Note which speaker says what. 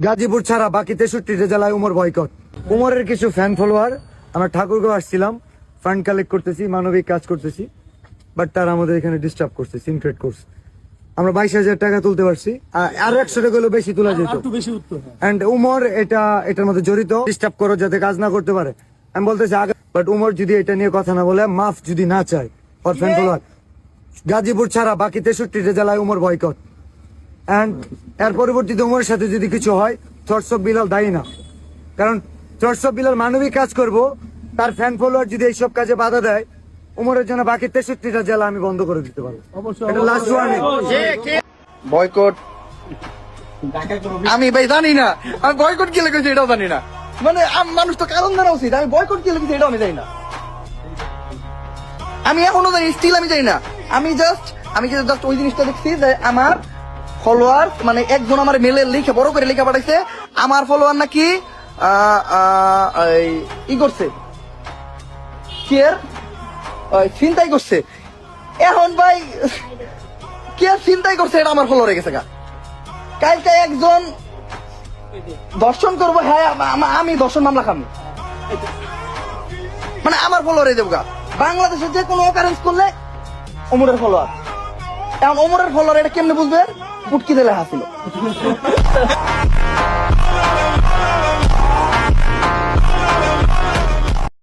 Speaker 1: গাজীপুর ছাড়া বাকি 63টা জেলায় উমর বয়কট। উমরের কিছু ফ্যান ফলোয়ার, আমরা ঠাকুরগাঁও আসছিলাম, ফান্ড কালেক্ট করতেছি, মানবিক কাজ করতেছি, বাট তারা আমাদের এখানে ডিস্টার্ব করছে, সিনক্রেট করছে। আমরা 22,000 টাকা তুলতে পারছি, আর 100 টাকা হলেও বেশি তোলা যেত। এন্ড উমর এটার মধ্যে জড়িত, ডিস্টার্ব করো যাতে কাজ না করতে পারে। আমি বলতেছি আগে, বাট উমর যদি এটা নিয়ে কথা না বলে, মাফ যদি না চায় ওর ফ্যান ফলোয়ার, গাজীপুর ছাড়া বাকি 63টা জেলায় উমর বয়কট। এন্ড এর পরবর্তীতে উমরের সাথে যদি কিছু হয়, চর্চ অফ বিলাল দায়ী না, কারণ চর্চ অফ বিলাল মানবিক কাজ করব, তার ফ্যান ফলোয়ার যদি এইসব কাজে বাধা দেয়, উমরের জন্য বাকি 63টা জেলা আমি বন্ধ করে দিতে পারবো। এটা লাস্ট ওয়ার্নিং।
Speaker 2: বয়কট আমি ভাই জানি না, আমি বয়কট কি লেগেছে এটাও জানি না। মানে মানুষ তো কারণ জানা উচিত, আমি বয়কট কি লেগেছে এটাও আমি জানি না। আমি এখনো জানি, স্টিল আমি জানি না। আমি জাস্ট ওই জিনিসটা দেখছি যে আমার ফলোয়ার, মানে একজন আমার মেলে লিখে বড় করে লিখে পাঠাইছে, আমার ফলোয়ার নাকি ই করছে, চিন্তাই করছে। এখন ভাই কে চিন্তাই করছে এটা আমার ফলোয়ার হয়ে গেছে গা। কালকে একজন দর্শন করবো, হ্যাঁ আমি দর্শন মামলা খামি, মানে আমার ফলোয়ার হয়ে যাবো গা। বাংলাদেশে যে কোনো অকারেন্স করলে ওমরের ফলোয়ার, এখন ওমরের ফলোয়ার এটা কেমনে বুঝবে? পুটকি দিলে হাসিল।